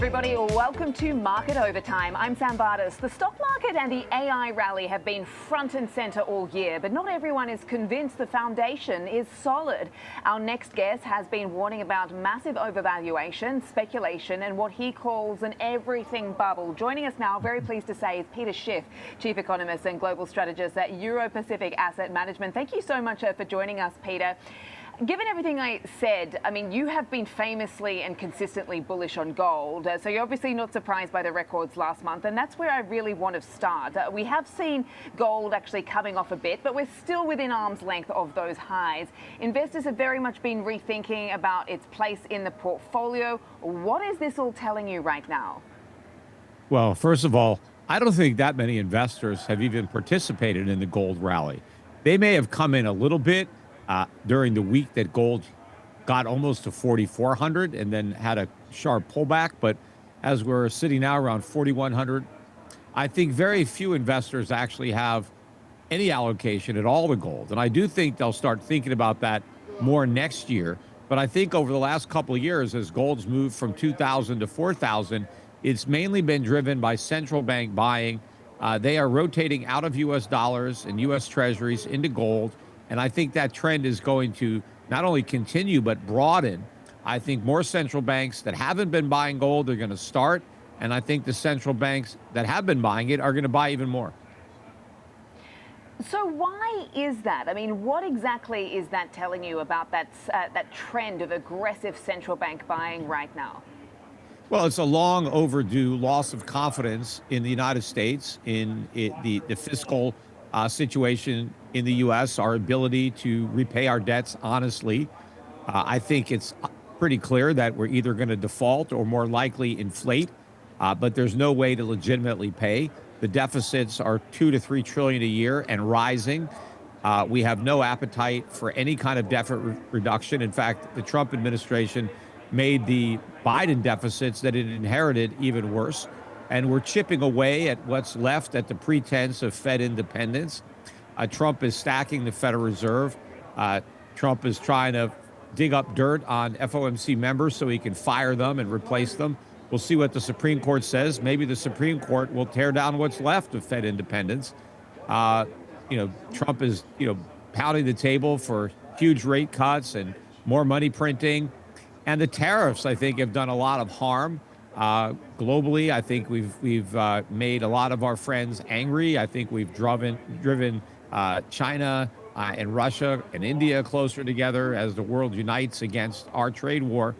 everybody. Welcome to Market Overtime. I'm Sam Vadas. The stock market and the AI rally have been front and center all year, but not everyone is convinced the foundation is solid. Our next guest has been warning about massive overvaluation, speculation, and what he calls an everything bubble. Joining us now, very pleased to say, is Peter Schiff, Chief Economist and Global Strategist at Euro-Pacific Asset Management. Thank you so much for joining us, Peter. Given everything I said, I mean, you have been famously and consistently bullish on gold, so you're obviously not surprised by the records last month, and that's where I really want to start. We have seen gold actually coming off a bit, but we're still within arm's length of those highs. Investors have very much been rethinking about its place in the portfolio. What is this all telling you right now? Well, first of all, I don't think that many investors have even participated in the gold rally. They may have come in a little bit during the week that gold got almost to 4,400 and then had a sharp pullback. But as we're sitting now around 4,100, I think very few investors actually have any allocation at all to gold. And I do think they'll start thinking about that more next year. But I think over the last couple of years, as gold's moved from 2,000 to 4,000, it's mainly been driven by central bank buying. They are rotating out of U.S. dollars and U.S. treasuries into gold. And I think that trend is going to not only continue, but broaden. I think more central banks that haven't been buying gold are going to start. And I think the central banks that have been buying it are going to buy even more. So why is that? I mean, what exactly is that telling you about that trend of aggressive central bank buying right now? Well, it's a long overdue loss of confidence in the United States, in the fiscal situation in the U.S., our ability to repay our debts honestly. I think it's pretty clear that we're either going to default or more likely inflate, but there's no way to legitimately pay. The deficits are $2 to $3 trillion a year and rising. We have no appetite for any kind of deficit reduction. In fact, the Trump administration made the Biden deficits that it inherited even worse. And we're chipping away at what's left at the pretense of Fed independence. Trump is stacking the Federal Reserve. Trump is trying to dig up dirt on FOMC members so he can fire them and replace them. We'll see what the Supreme Court says. Maybe the Supreme Court will tear down what's left of Fed independence. Trump is, pounding the table for huge rate cuts and more money printing. And the tariffs, I think, have done a lot of harm. Globally, I think we've made a lot of our friends angry. I think we've driven China and Russia and India closer together as the world unites against our trade war.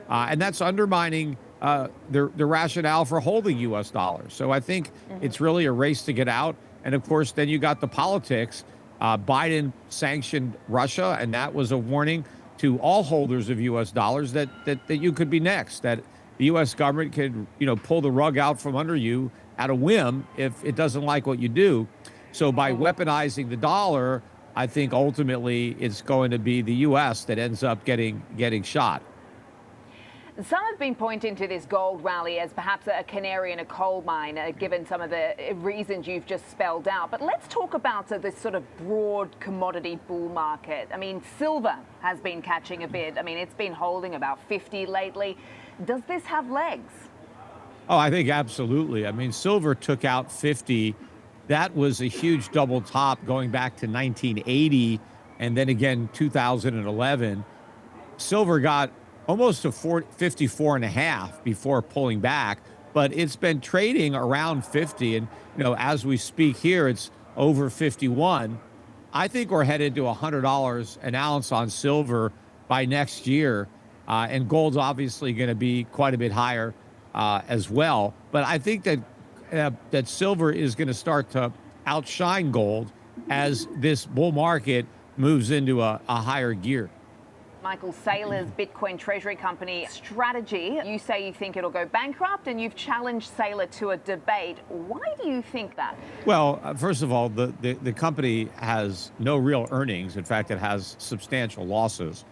And that's undermining the rationale for holding U.S. dollars. So I think it's really a race to get out. And of course, then you got the politics. Biden sanctioned Russia, and that was a warning to all holders of U.S. dollars that you could be next, that the U.S. government could, pull the rug out from under you at a whim if it doesn't like what you do. So by weaponizing the dollar, I think ultimately it's going to be the U.S. that ends up getting shot. Some have been pointing to this gold rally as perhaps a canary in a coal mine, given some of the reasons you've just spelled out. But let's talk about this sort of broad commodity bull market. I mean, silver has been catching a bid. I mean, it's been holding about 50 lately. Does this have legs? Oh, I think absolutely. I mean, silver took out 50. That was a huge double top going back to 1980 and then again 2011. Silver got almost to 54 and a half before pulling back, but it's been trading around 50. And, as we speak here, it's over 51. I think we're headed to $100 an ounce on silver by next year. And gold's obviously going to be quite a bit higher as well. But I think that silver is going to start to outshine gold as this bull market moves into a higher gear. Michael Saylor's Bitcoin treasury company strategy. You say you think it'll go bankrupt, and you've challenged Saylor to a debate. Why do you think that? Well, first of all, the company has no real earnings. In fact, it has substantial losses.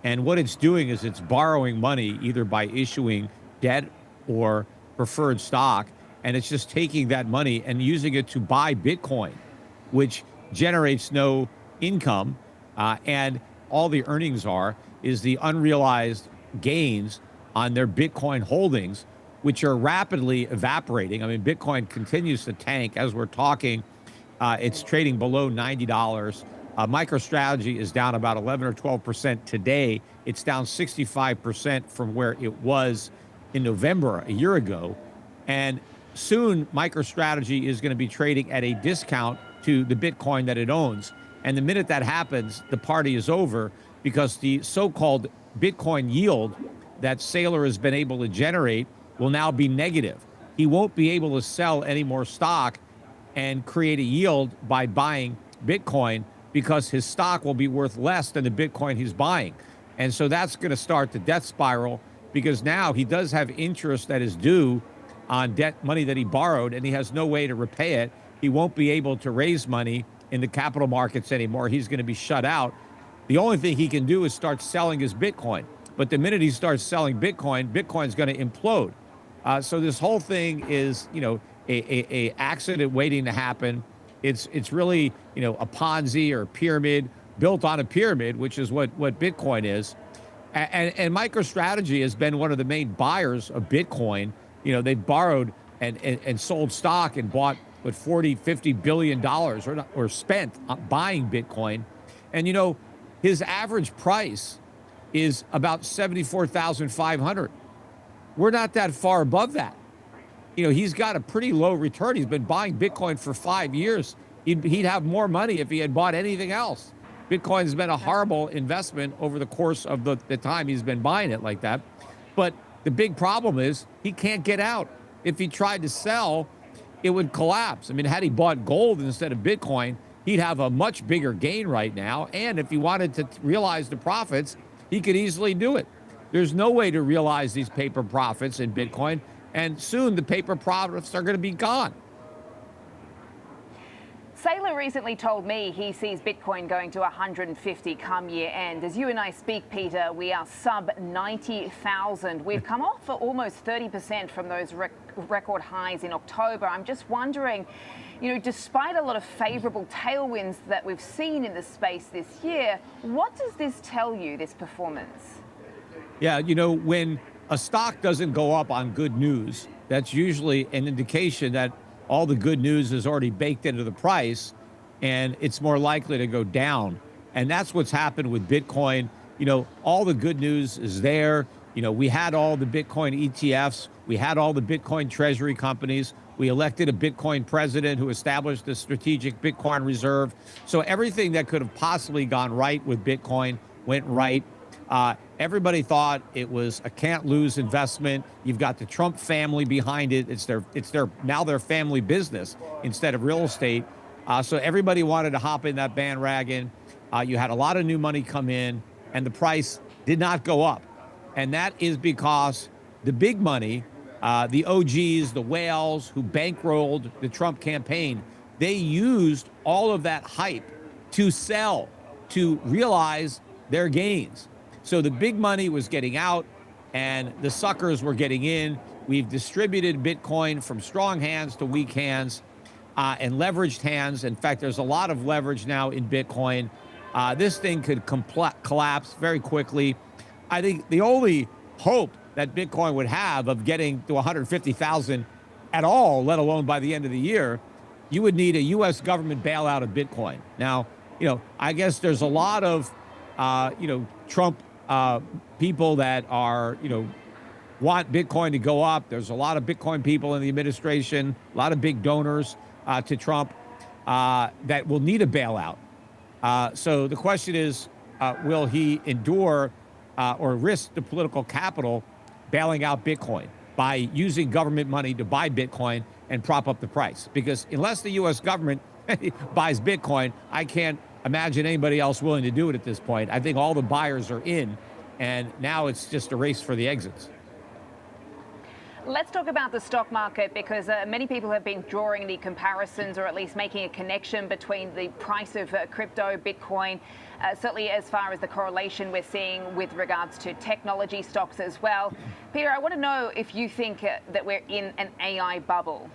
And what it's doing is it's borrowing money either by issuing debt or preferred stock, and it's just taking that money and using it to buy Bitcoin, which generates no income, and all the earnings is the unrealized gains on their Bitcoin holdings. which are rapidly evaporating. I mean, Bitcoin continues to tank as we're talking. It's trading below $90. MicroStrategy is down about 11 or 12% today. It's down 65% from where it was in November a year ago. And soon, MicroStrategy is going to be trading at a discount to the Bitcoin that it owns. And the minute that happens, the party is over, because the so-called Bitcoin yield that Saylor has been able to generate will now be negative. He won't be able to sell any more stock and create a yield by buying Bitcoin, because his stock will be worth less than the Bitcoin he's buying. And so that's going to start the death spiral, because now he does have interest that is due on debt money that he borrowed, and he has no way to repay it. He won't be able to raise money in the capital markets anymore. He's going to be shut out. The only thing he can do is start selling his Bitcoin. But the minute he starts selling Bitcoin, Bitcoin's going to implode. So this whole thing is, a accident waiting to happen. It's really, a Ponzi or a pyramid built on a pyramid, which is what Bitcoin is. And MicroStrategy has been one of the main buyers of Bitcoin. They've borrowed and sold stock and bought, what, 40, $50 billion or spent buying Bitcoin. And, his average price is about 74,500. We're not that far above that. He's got a pretty low return. He's been buying Bitcoin for 5 years. He'd have more money if he had bought anything else. Bitcoin's been a horrible investment over the course of the time he's been buying it like that. But the big problem is he can't get out. If he tried to sell, it would collapse. I mean, had he bought gold instead of Bitcoin, he'd have a much bigger gain right now. And if he wanted to realize the profits, he could easily do it. There's no way to realize these paper profits in Bitcoin. And soon the paper profits are going to be gone. Saylor recently told me he sees Bitcoin going to 150 come year end. As you and I speak, Peter, we are sub 90,000. We've come off for almost 30% from those record highs in October. I'm just wondering, despite a lot of favorable tailwinds that we've seen in the space this year, what does this tell you, this performance? Yeah, when a stock doesn't go up on good news, that's usually an indication that all the good news is already baked into the price, and it's more likely to go down. And that's what's happened with Bitcoin. All the good news is there. We had all the Bitcoin ETFs. We had all the Bitcoin treasury companies. We elected a Bitcoin president who established the strategic Bitcoin reserve. So everything that could have possibly gone right with Bitcoin went right. Everybody thought it was a can't lose investment. You've got the Trump family behind it. It's their family business instead of real estate. So everybody wanted to hop in that bandwagon. You had a lot of new money come in, and the price did not go up. And that is because the big money, the OGs, the whales who bankrolled the Trump campaign, they used all of that hype to sell, to realize their gains. So the big money was getting out and the suckers were getting in. We've distributed Bitcoin from strong hands to weak hands and leveraged hands. In fact, there's a lot of leverage now in Bitcoin. This thing could collapse very quickly. I think the only hope that Bitcoin would have of getting to 150,000 at all, let alone by the end of the year, you would need a U.S. government bailout of Bitcoin. Now, I guess there's a lot of, Trump people that are, want Bitcoin to go up. There's a lot of Bitcoin people in the administration, a lot of big donors to Trump that will need a bailout. So the question is, will he endure or risk the political capital bailing out Bitcoin by using government money to buy Bitcoin and prop up the price? Because unless the U.S. government buys Bitcoin, I can't imagine anybody else willing to do it at this point. I think all the buyers are in, and now it's just a race for the exits. Let's talk about the stock market, because many people have been drawing the comparisons, or at least making a connection between the price of crypto, Bitcoin, certainly as far as the correlation we're seeing with regards to technology stocks as well. Peter, I want to know if you think that we're in an AI bubble.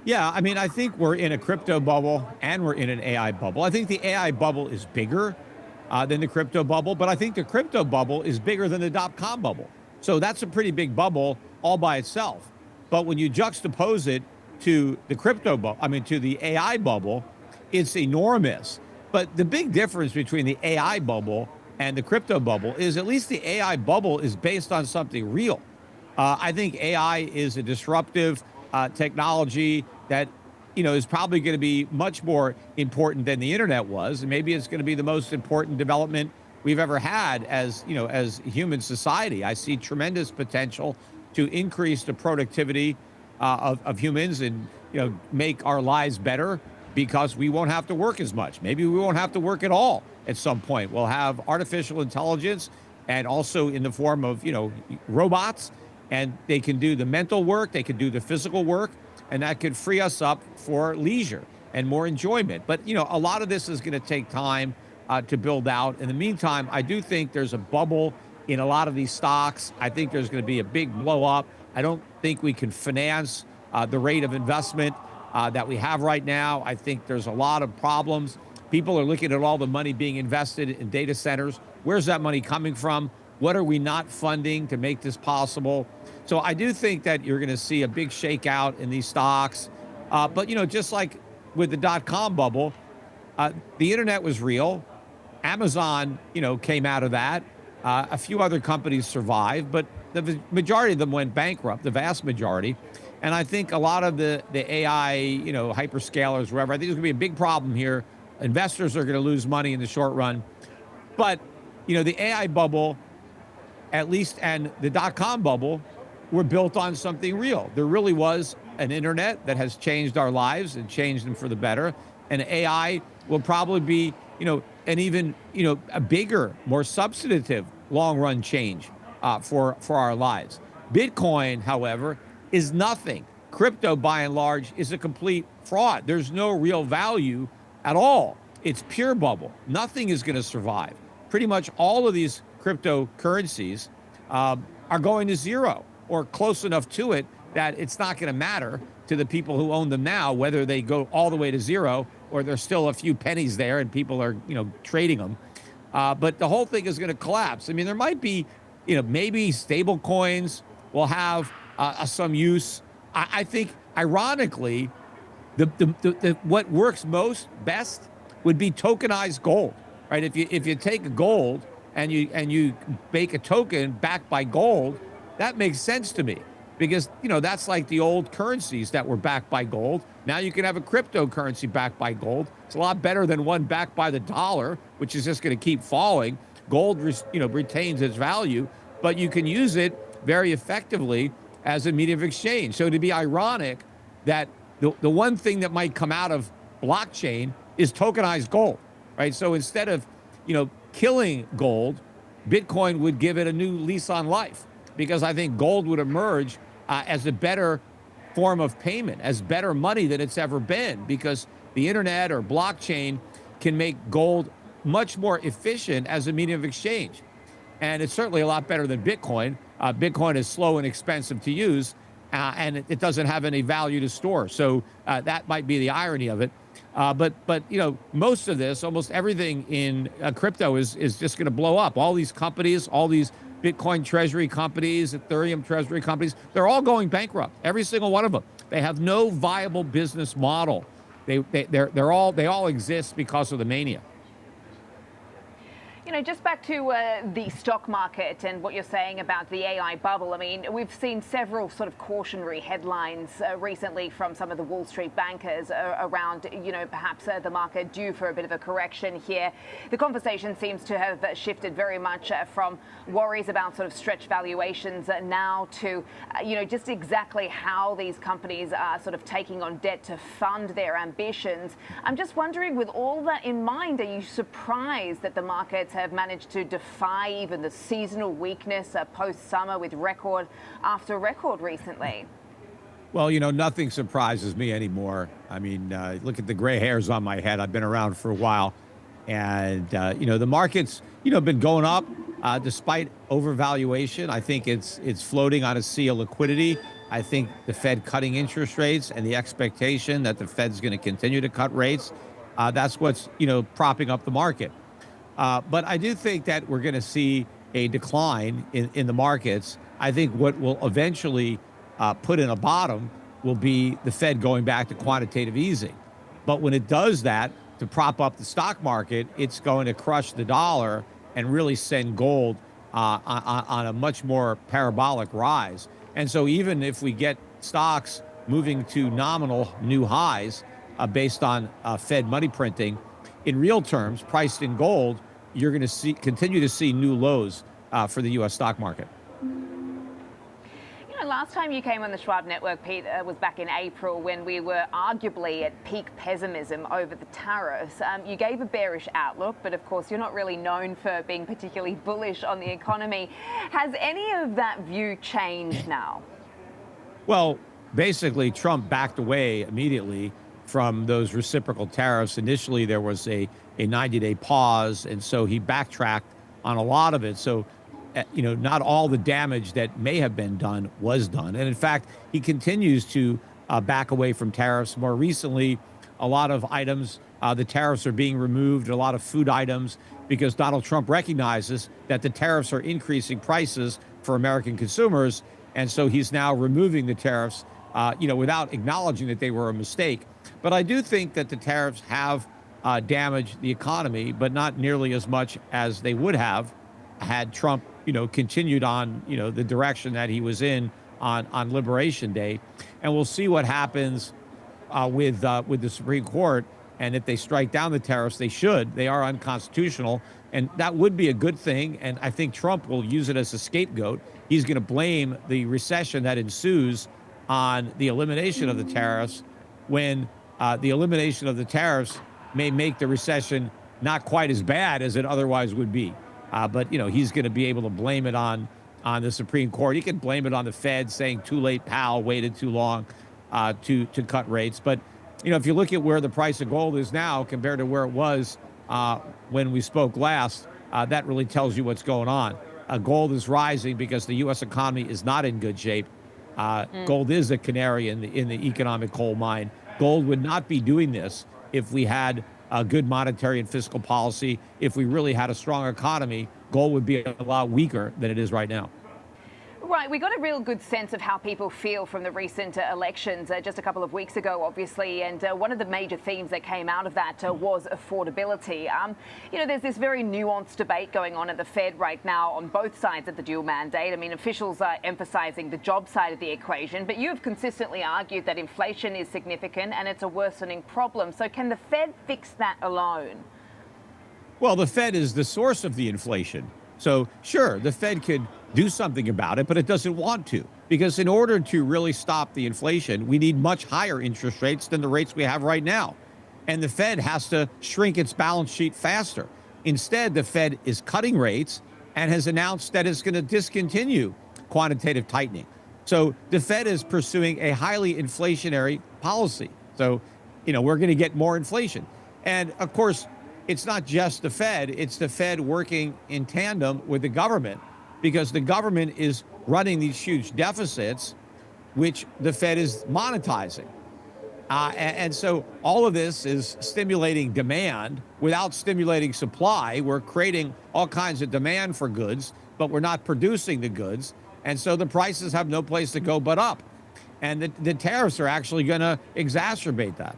Yeah, I mean, I think we're in a crypto bubble and we're in an AI bubble. I think the AI bubble is bigger than the crypto bubble, but I think the crypto bubble is bigger than the dot-com bubble. So that's a pretty big bubble. all by itself. But when you juxtapose it to the crypto bubble, to the AI bubble, it's enormous. But the big difference between the AI bubble and the crypto bubble is at least the AI bubble is based on something real. I think AI is a disruptive technology that is probably going to be much more important than the internet was, and maybe it's going to be the most important development we've ever had as human society. I see tremendous potential to increase the productivity of humans and make our lives better because we won't have to work as much. Maybe we won't have to work at all at some point. We'll have artificial intelligence, and also in the form of robots, and they can do the mental work, they can do the physical work, and that could free us up for leisure and more enjoyment. But a lot of this is going to take time to build out. In the meantime, I do think there's a bubble in a lot of these stocks. I think there's going to be a big blow up. I don't think we can finance the rate of investment that we have right now. I think there's a lot of problems. People are looking at all the money being invested in data centers. Where's that money coming from? What are we not funding to make this possible? So I do think that you're going to see a big shakeout in these stocks. But just like with the dot-com bubble, the internet was real. Amazon, came out of that. A few other companies survived, but the majority of them went bankrupt, the vast majority. And I think a lot of the AI, hyperscalers, wherever, I think there's going to be a big problem here. Investors are going to lose money in the short run. But, the AI bubble, at least, and the dot-com bubble were built on something real. There really was an internet that has changed our lives and changed them for the better. And AI will probably be, an even, a bigger, more substantive long-run change for our lives. Bitcoin, however, is nothing. Crypto, by and large, is a complete fraud. There's no real value at all. It's pure bubble. Nothing is going to survive. Pretty much all of these cryptocurrencies are going to zero or close enough to it that it's not going to matter to the people who own them now, whether they go all the way to zero or there's still a few pennies there and people are, trading them. But the whole thing is going to collapse. There might be, maybe stable coins will have some use. I think, ironically, the what works best would be tokenized gold, right? If you take gold and you make a token backed by gold, that makes sense to me. Because, that's like the old currencies that were backed by gold. Now you can have a cryptocurrency backed by gold. It's a lot better than one backed by the dollar, which is just going to keep falling. Gold, retains its value, but you can use it very effectively as a medium of exchange. So to be ironic that the one thing that might come out of blockchain is tokenized gold, right? So instead of, killing gold, Bitcoin would give it a new lease on life, because I think gold would emerge as a better form of payment, as better money than it's ever been, because the internet or blockchain can make gold much more efficient as a medium of exchange. And it's certainly a lot better than Bitcoin. Bitcoin is slow and expensive to use, and it doesn't have any value to store. So that might be the irony of it. But most of this, almost everything in crypto is just going to blow up. All these companies, all these Bitcoin treasury companies, Ethereum treasury companies, they're all going bankrupt. Every single one of them. They have no viable business model. They all exist because of the mania. Just back to the stock market and what you're saying about the AI bubble. We've seen several sort of cautionary headlines recently from some of the Wall Street bankers around, perhaps the market due for a bit of a correction here. The conversation seems to have shifted very much from worries about sort of stretched valuations now to, just exactly how these companies are sort of taking on debt to fund their ambitions. I'm just wondering, with all that in mind, are you surprised that the markets have managed to defy even the seasonal weakness post-summer with record after record recently? Well, nothing surprises me anymore. Look at the gray hairs on my head. I've been around for a while. And, the market's, been going up despite overvaluation. I think it's floating on a sea of liquidity. I think the Fed cutting interest rates and the expectation that the Fed's going to continue to cut rates, that's what's, propping up the market. But I do think that we're going to see a decline in the markets. I think what will eventually put in a bottom will be the Fed going back to quantitative easing. But when it does that to prop up the stock market, it's going to crush the dollar and really send gold on a much more parabolic rise. And so even if we get stocks moving to nominal new highs based on Fed money printing, in real terms, priced in gold, you're going to continue to see new lows for the U.S. stock market. Last time you came on the Schwab Network, Pete, was back in April when we were arguably at peak pessimism over the tariffs. You gave a bearish outlook, but of course you're not really known for being particularly bullish on the economy. Has any of that view changed now? Well, basically, Trump backed away immediately from those reciprocal tariffs. Initially, there was a 90-day pause, and so he backtracked on a lot of it. So not all the damage that may have been done was done. And in fact, he continues to back away from tariffs. More recently, a lot of items, the tariffs are being removed, a lot of food items, because Donald Trump recognizes that the tariffs are increasing prices for American consumers. And so he's now removing the tariffs, without acknowledging that they were a mistake. But I do think that the tariffs have damaged the economy, but not nearly as much as they would have had Trump continued on, the direction that he was in on Liberation Day. And we'll see what happens with the Supreme Court. And if they strike down the tariffs, they are unconstitutional. And that would be a good thing. And I think Trump will use it as a scapegoat. He's going to blame the recession that ensues on the elimination of the tariffs, when the elimination of the tariffs may make the recession not quite as bad as it otherwise would be. But he's going to be able to blame it on the Supreme Court. He can blame it on the Fed, saying too late, Powell waited too long to cut rates. But if you look at where the price of gold is now compared to where it was when we spoke last, that really tells you what's going on. Gold is rising because the U.S. economy is not in good shape. Gold is a canary in the economic coal mine. Gold would not be doing this if we had a good monetary and fiscal policy. If we really had a strong economy, gold would be a lot weaker than it is right now. Right, we got a real good sense of how people feel from the recent elections just a couple of weeks ago, obviously, and one of the major themes that came out of that was affordability. There's this very nuanced debate going on at the Fed right now on both sides of the dual mandate. I mean, officials are emphasizing the job side of the equation, but you have consistently argued that inflation is significant and it's a worsening problem. So can the Fed fix that alone? Well, the Fed is the source of the inflation. So sure, the Fed could do something about it, but it doesn't want to, because in order to really stop the inflation, we need much higher interest rates than the rates we have right now. And the Fed has to shrink its balance sheet faster. Instead, the Fed is cutting rates and has announced that it's going to discontinue quantitative tightening. So the Fed is pursuing a highly inflationary policy. So, we're going to get more inflation. And of course, it's not just the Fed, it's the Fed working in tandem with the government, because the government is running these huge deficits, which the Fed is monetizing. And so all of this is stimulating demand without stimulating supply. We're creating all kinds of demand for goods, but we're not producing the goods. And so the prices have no place to go but up. And the tariffs are actually going to exacerbate that.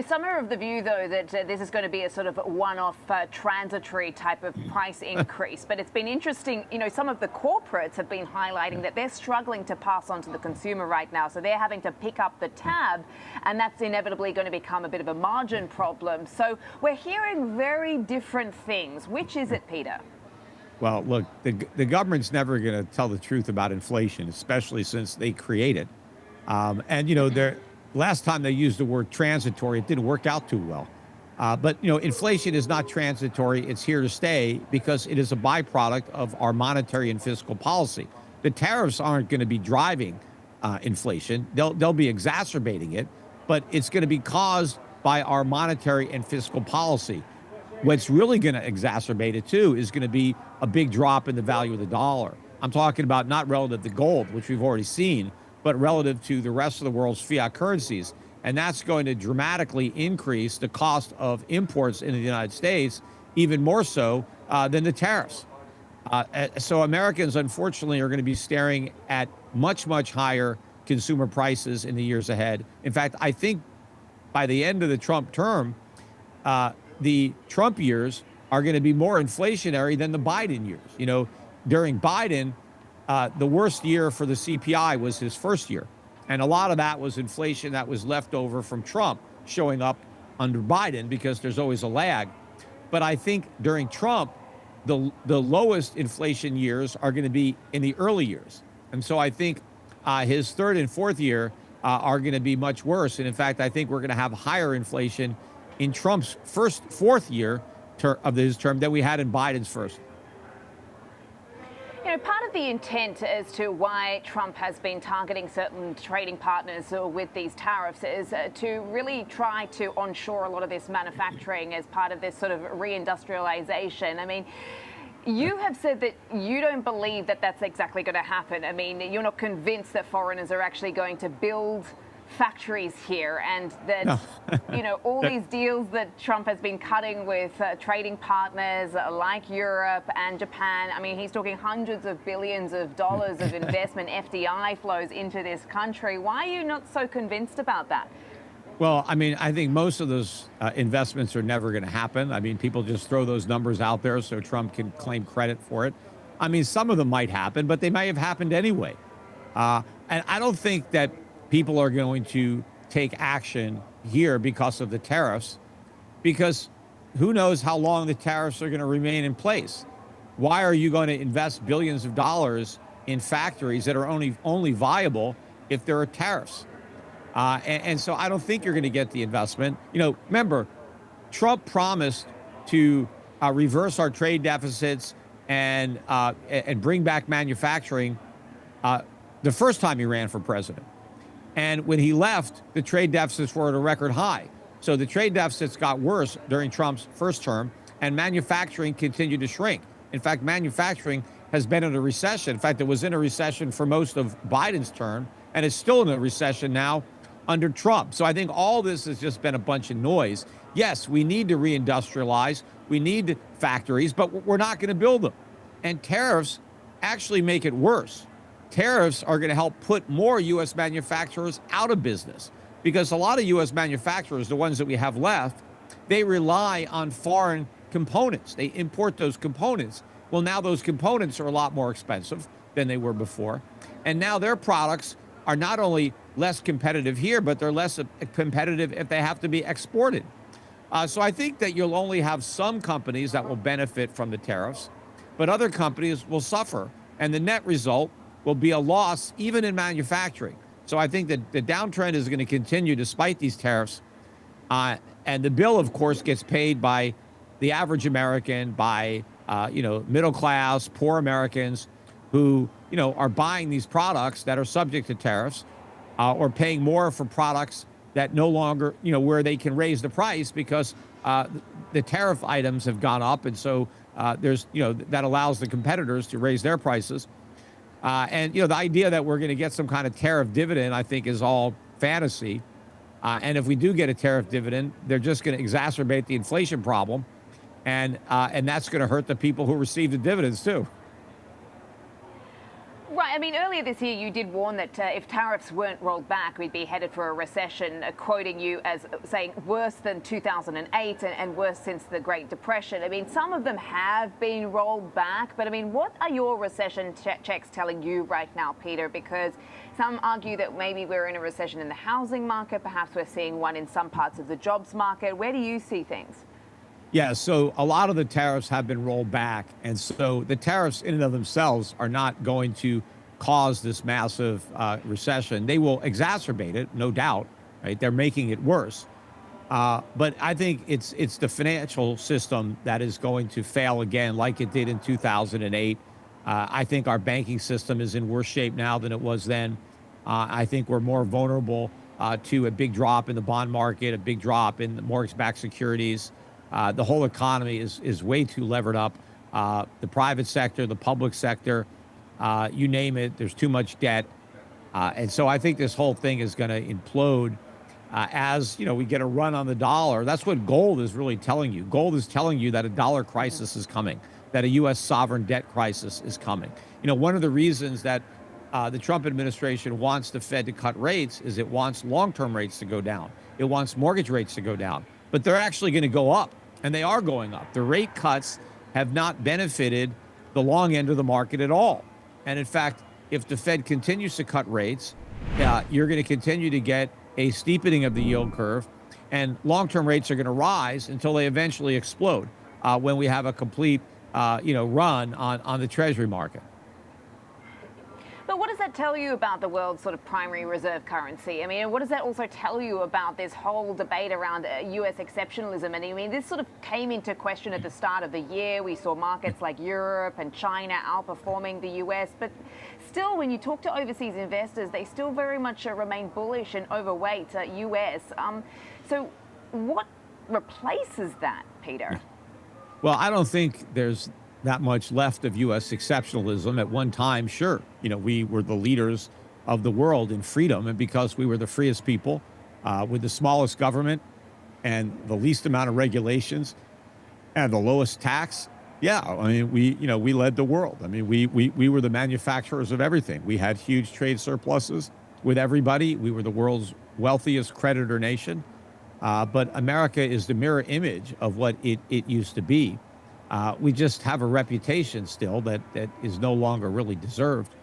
Some are of the view, though, that this is going to be a sort of one-off transitory type of price increase. But it's been interesting, some of the corporates have been highlighting that they're struggling to pass on to the consumer right now. So they're having to pick up the tab, and that's inevitably going to become a bit of a margin problem. So we're hearing very different things. Which is it, Peter? Well, look, the government's never going to tell the truth about inflation, especially since they create it. They're... Last time they used the word transitory, it didn't work out too well. But inflation is not transitory. It's here to stay because it is a byproduct of our monetary and fiscal policy. The tariffs aren't going to be driving inflation. They'll be exacerbating it, but it's going to be caused by our monetary and fiscal policy. What's really going to exacerbate it, too, is going to be a big drop in the value of the dollar. I'm talking about not relative to gold, which we've already seen, but relative to the rest of the world's fiat currencies. And that's going to dramatically increase the cost of imports into the United States. even more so than the tariffs. So Americans, unfortunately, are going to be staring at much, much higher consumer prices in the years ahead. In fact, I think by the end of the Trump term, the Trump years are going to be more inflationary than the Biden years. You know, during Biden, the worst year for the CPI was his first year. And a lot of that was inflation that was left over from Trump showing up under Biden because there's always a lag. But I think during Trump, the lowest inflation years are going to be in the early years. And so I think his third and fourth year are going to be much worse. And in fact, I think we're going to have higher inflation in Trump's fourth year of his term than we had in Biden's first. You know, part of the intent as to why Trump has been targeting certain trading partners with these tariffs is to really try to onshore a lot of this manufacturing as part of this sort of reindustrialization. I mean, you have said that you don't believe that that's exactly going to happen. I mean, you're not convinced that foreigners are actually going to build factories here, and that no. You know, all these deals that Trump has been cutting with trading partners like Europe and Japan. I mean, he's talking hundreds of billions of dollars of investment, FDI flows into this country. Why are you not so convinced about that? Well, I mean, I think most of those investments are never going to happen. I mean, people just throw those numbers out there so Trump can claim credit for it. I mean, some of them might happen, but they may have happened anyway. And I don't think that people are going to take action here because of the tariffs, because who knows how long the tariffs are going to remain in place. Why are you going to invest billions of dollars in factories that are only viable if there are tariffs? And so I don't think you're going to get the investment. You know, remember, Trump promised to reverse our trade deficits and bring back manufacturing the first time he ran for president. And when he left, the trade deficits were at a record high. So the trade deficits got worse during Trump's first term, and manufacturing continued to shrink. In fact, manufacturing has been in a recession. In fact, it was in a recession for most of Biden's term, and it's still in a recession now under Trump. So I think all this has just been a bunch of noise. Yes, we need to reindustrialize. We need factories, but we're not going to build them. And tariffs actually make it worse. Tariffs are going to help put more U.S. manufacturers out of business, because a lot of U.S. manufacturers, the ones that we have left, they rely on foreign components. They import those components. Well, now those components are a lot more expensive than they were before. And now their products are not only less competitive here, but they're less competitive if they have to be exported. So I think that you'll only have some companies that will benefit from the tariffs, but other companies will suffer. And the net result will be a loss even in manufacturing. So I think that the downtrend is going to continue despite these tariffs. And the bill, of course, gets paid by the average American, by middle class, poor Americans who are buying these products that are subject to tariffs, or paying more for products that no longer, where they can raise the price because the tariff items have gone up. And so that allows the competitors to raise their prices. And the idea that we're going to get some kind of tariff dividend, I think, is all fantasy. And if we do get a tariff dividend, they're just going to exacerbate the inflation problem. And that's going to hurt the people who receive the dividends, too. Right. I mean, earlier this year, you did warn that if tariffs weren't rolled back, we'd be headed for a recession, quoting you as saying worse than 2008 and worse since the Great Depression. I mean, some of them have been rolled back. But I mean, what are your recession checks telling you right now, Peter? Because some argue that maybe we're in a recession in the housing market. Perhaps we're seeing one in some parts of the jobs market. Where do you see things? Yeah, so a lot of the tariffs have been rolled back. And so the tariffs in and of themselves are not going to cause this massive recession. They will exacerbate it, no doubt, right? They're making it worse. But I think it's the financial system that is going to fail again, like it did in 2008. I think our banking system is in worse shape now than it was then. I think we're more vulnerable to a big drop in the bond market, a big drop in the mortgage-backed securities. The whole economy is way too levered up. The private sector, the public sector, you name it, there's too much debt. And so I think this whole thing is going to implode. as we get a run on the dollar. That's what gold is really telling you. Gold is telling you that a dollar crisis is coming, that a U.S. sovereign debt crisis is coming. One of the reasons that the Trump administration wants the Fed to cut rates is it wants long-term rates to go down. It wants mortgage rates to go down, but they're actually going to go up, and they are going up. The rate cuts have not benefited the long end of the market at all. And in fact, if the Fed continues to cut rates, you're going to continue to get a steepening of the yield curve, and long-term rates are going to rise until they eventually explode when we have a complete, run on the Treasury market. But what does that tell you about the world's sort of primary reserve currency? I mean, what does that also tell you about this whole debate around U.S. exceptionalism? And I mean, this sort of came into question at the start of the year. We saw markets like Europe and China outperforming the U.S. But still, when you talk to overseas investors, they still very much remain bullish and overweight U.S. So what replaces that, Peter? Well, I don't think there's that much left of U.S. exceptionalism. At one time, sure, we were the leaders of the world in freedom, and because we were the freest people with the smallest government and the least amount of regulations and the lowest tax, yeah, I mean, we led the world. I mean, we were the manufacturers of everything. We had huge trade surpluses with everybody. We were the world's wealthiest creditor nation. But America is the mirror image of what it used to be. We just have a reputation still that is no longer really deserved.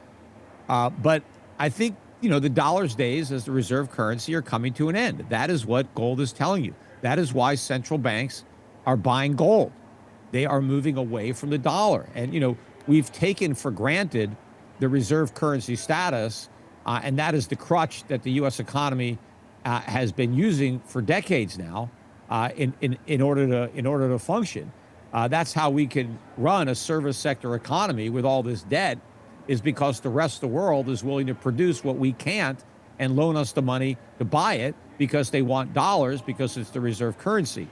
But I think, the dollar's days as the reserve currency are coming to an end. That is what gold is telling you. That is why central banks are buying gold. They are moving away from the dollar. And, we've taken for granted the reserve currency status, and that is the crutch that the U.S. economy has been using for decades now in order to function. That's how we can run a service sector economy with all this debt, is because the rest of the world is willing to produce what we can't and loan us the money to buy it because they want dollars, because it's the reserve currency.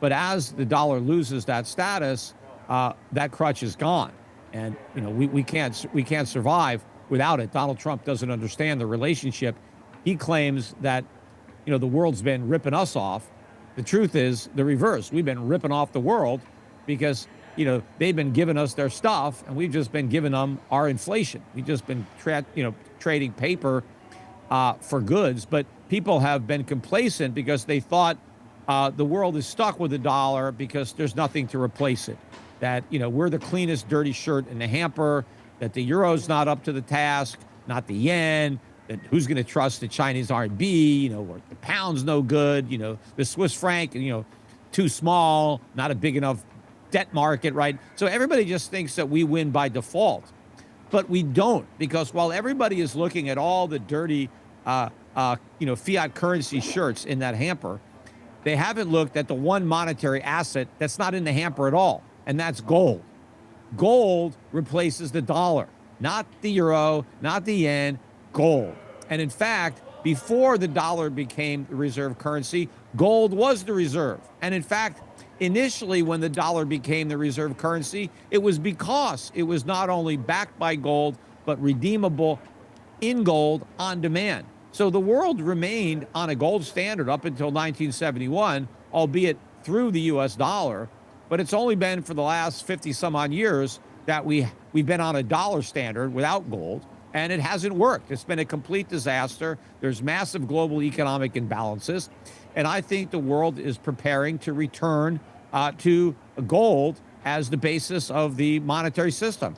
But as the dollar loses that status, that crutch is gone. And we can't survive without it. Donald Trump doesn't understand the relationship. He claims that the world's been ripping us off. The truth is the reverse. We've been ripping off the world, because they've been giving us their stuff, and we've just been giving them our inflation. We've just been trading paper for goods. But people have been complacent because they thought the world is stuck with the dollar because there's nothing to replace it. That we're the cleanest dirty shirt in the hamper. That the euro's not up to the task, not the yen. That who's going to trust the Chinese RMB? Or the pound's no good. The Swiss franc, too small, not a big enough debt market, right? So everybody just thinks that we win by default, but we don't, because while everybody is looking at all the dirty, fiat currency shirts in that hamper, they haven't looked at the one monetary asset that's not in the hamper at all, and that's gold. Gold replaces the dollar, not the euro, not the yen, gold. And in fact, before the dollar became the reserve currency, gold was the reserve. And in fact, initially, when the dollar became the reserve currency, it was because it was not only backed by gold, but redeemable in gold on demand. So the world remained on a gold standard up until 1971, albeit through the U.S. dollar. But it's only been for the last 50 some odd years that we've been on a dollar standard without gold, and it hasn't worked. It's been a complete disaster. There's massive global economic imbalances. And I think the world is preparing to return to gold as the basis of the monetary system.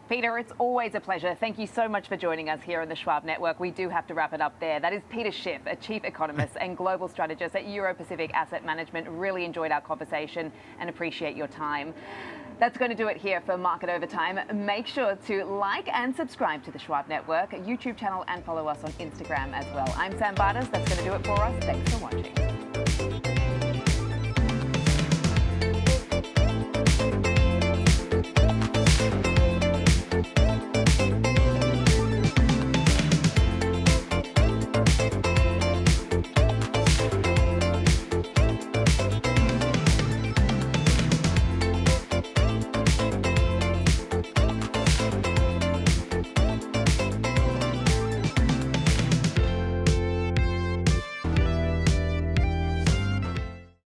Peter, it's always a pleasure. Thank you so much for joining us here on the Schwab Network. We do have to wrap it up there. That is Peter Schiff, a chief economist and global strategist at Euro-Pacific Asset Management. Really enjoyed our conversation and appreciate your time. That's going to do it here for Market Overtime. Make sure to like and subscribe to the Schwab Network YouTube channel and follow us on Instagram as well. I'm Sam Vadas. That's going to do it for us. Thanks for watching.